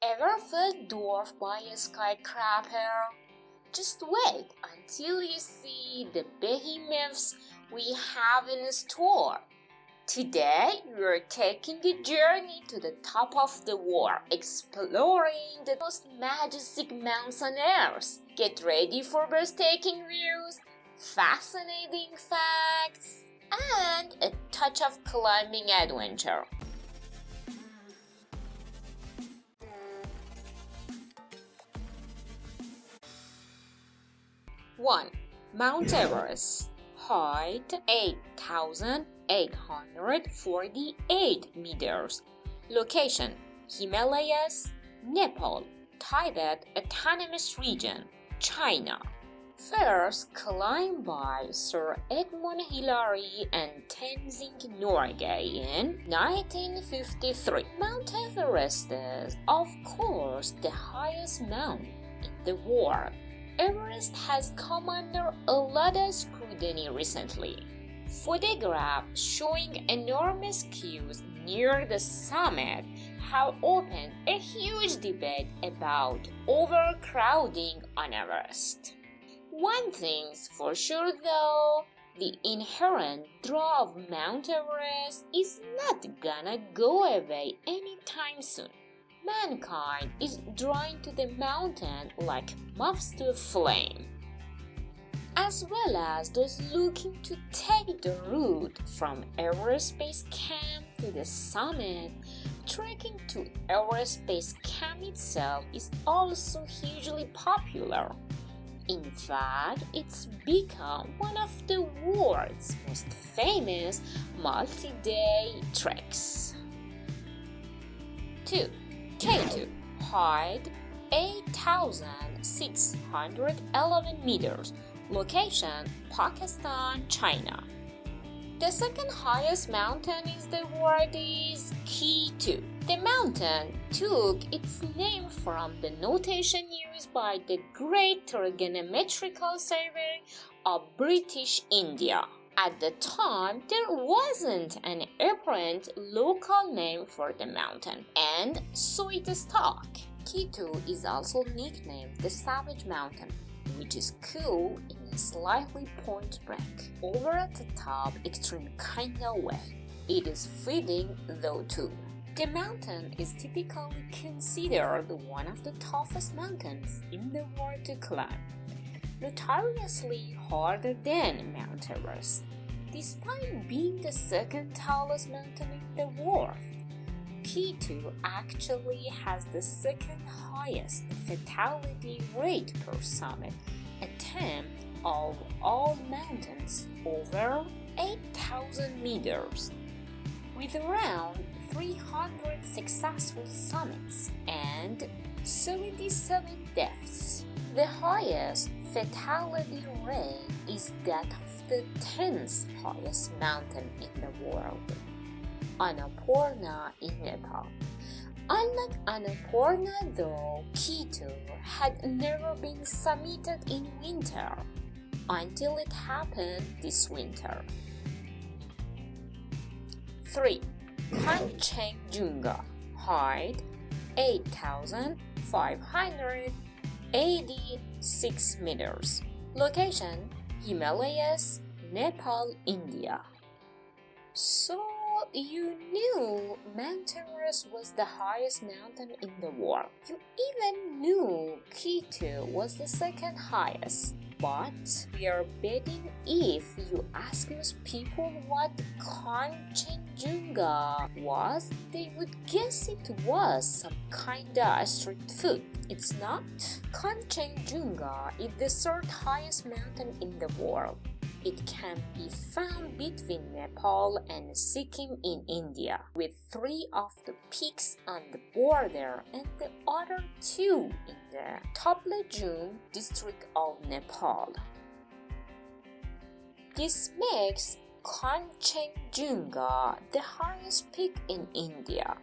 Ever felt dwarfed by a skyscraper? Just wait until you see the behemoths we have in store. Today, we're taking a journey to the top of the world, exploring the most majestic mountains on Earth. Get ready for breathtaking views, fascinating facts, and a touch of climbing adventure. 1. Mount Everest. Height 8,848 meters. Location: Himalayas, Nepal, Tibet Autonomous Region, China. First climbed by Sir Edmund Hillary and Tenzing Norgay in 1953. Mount Everest is, of course, the highest mountain in the world. Everest has come under a lot of scrutiny recently. Photographs showing enormous queues near the summit have opened a huge debate about overcrowding on Everest. One thing's for sure though, the inherent draw of Mount Everest is not gonna go away anytime soon. Mankind is drawn to the mountain like moths to a flame, as well as those looking to take the route from Everest Base Camp to the summit. Trekking to Everest Base Camp itself is also hugely popular. In fact, it's become one of the world's most famous multi-day treks. 2. K2. Height 8,611 meters. Location: Pakistan, China. The second highest mountain in the world is K2. The mountain took its name from the notation used by the great trigonometrical survey of British India. At the time, there wasn't an apparent local name for the mountain, and so it stuck. K2 is also nicknamed the Savage Mountain, which is cool in a slightly point break, over at the top extreme kind of way. It is fitting though too. The mountain is typically considered one of the toughest mountains in the world to climb, notoriously harder than Mount Everest, despite being the second tallest mountain in the world. K2 actually has the second highest fatality rate per summit attempt of all mountains, over 8,000 meters, with around 300 successful summits and 77 deaths. The highest fatality rate is that of the 10th highest mountain in the world, Annapurna in Nepal. Unlike Annapurna though, K2 had never been summited in winter until it happened this winter. 3. Kangchenjunga. Height 8,586 meters. Location: Himalayas, Nepal, India. So you knew Mount Everest was the highest mountain in the world. You even knew K2 was the second highest. But we are betting if you ask most people what Kangchenjunga was, they would guess it was some kinda street food. It's not. Kangchenjunga is the third highest mountain in the world. It can be found between Nepal and Sikkim in India, with 3 of the peaks on the border and the other 2 in the Taplejung district of Nepal. This makes Kangchenjunga the highest peak in India.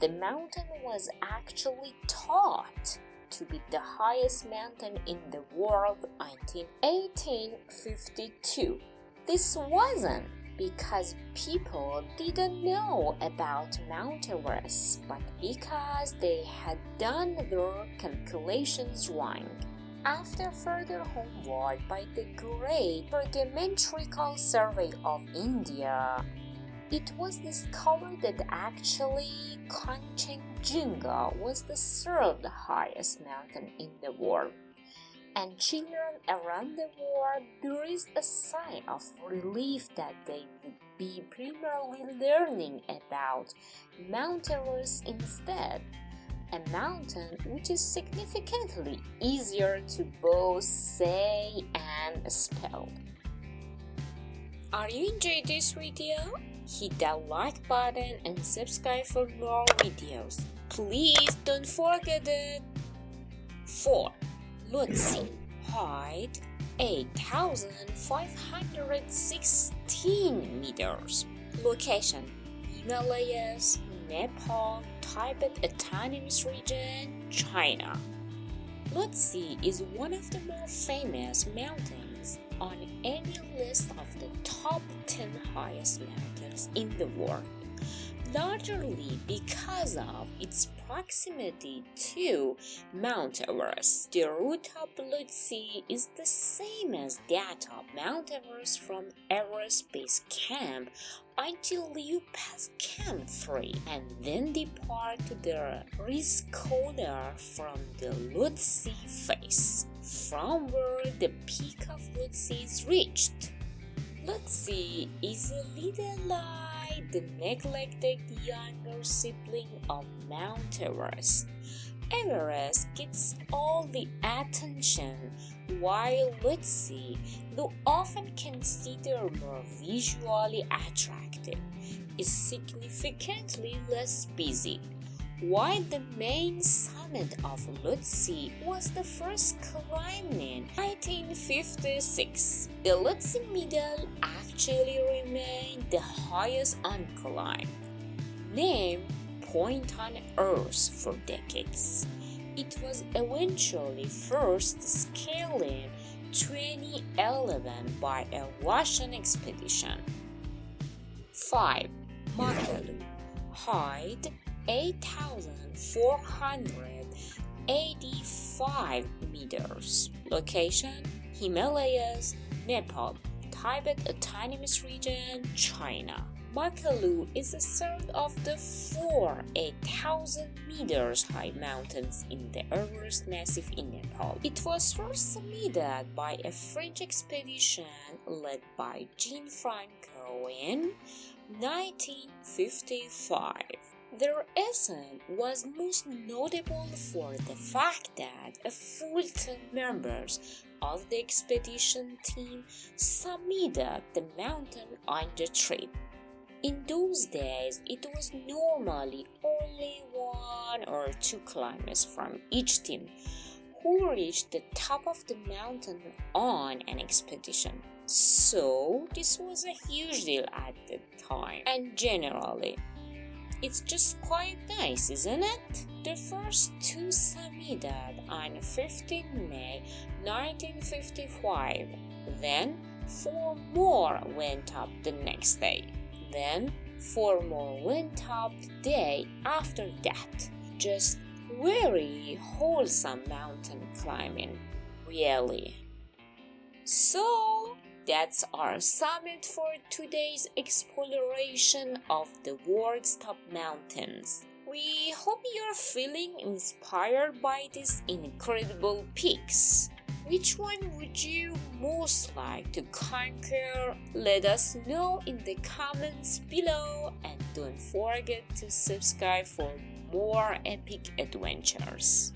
The mountain was actually thought to be the highest mountain in the world until 1852. This wasn't because people didn't know about Mount Everest, but because they had done their calculations wrong. After further homework by the Great Geographical Survey of India, it was discovered that actually Kangchenjunga was the third highest mountain in the world. And children around the world, there is a sign of relief that they would be primarily learning about Mount Everest instead, a mountain which is significantly easier to both say and spell. Are you enjoying this video? Hit that like button and subscribe for more videos. Please don't forget it. 4. Lhotse, height 8,516 meters. Location: Himalayas, Nepal, Tibet Autonomous Region, China. Lhotse is one of the more famous mountains on any list of the top 10 highest mountains in the world, largely because of its proximity to Mount Everest. The route of Lhotse is the same as that of Mount Everest from Everest Base Camp until you pass Camp 3 and then depart to the Risk Corner from the Lhotse face, from where the peak of Lhotse is reached. Lhotse is a little like the neglected younger sibling of Mount Everest. Everest gets all the attention, while Lhotse, though often considered more visually attractive, is significantly less busy. While the main summit of Lhotse was the first climbed in 1956, the Lhotse Middle actually remained the highest unclimbed, named Point on Earth for decades. It was eventually first scaled in 2011 by a Russian expedition. 5. MAKALU, height 8,485 meters. Location: Himalayas, Nepal, Tibet Autonomous Region, China. MAKALU is the third of the 4 8,000 meters high mountains in the Everest Massif in Nepal. It was first summited by a French expedition led by Jean Franco in 1955. Their ascent was most notable for the fact that a full 10 members of the expedition team summited the mountain on the trip. In those days, it was normally only 1 or 2 climbers from each team who reached the top of the mountain on an expedition. So, this was a huge deal at the time, and generally, it's just quite nice, isn't it? The first 2 summited on 15 May 1955. Then 4 more went up the next day. Then 4 more went up the day after that. Just very wholesome mountain climbing, really. So, that's our summit for today's exploration of the world's top mountains. We hope you're feeling inspired by these incredible peaks. Which one would you most like to conquer? Let us know in the comments below, and don't forget to subscribe for more epic adventures.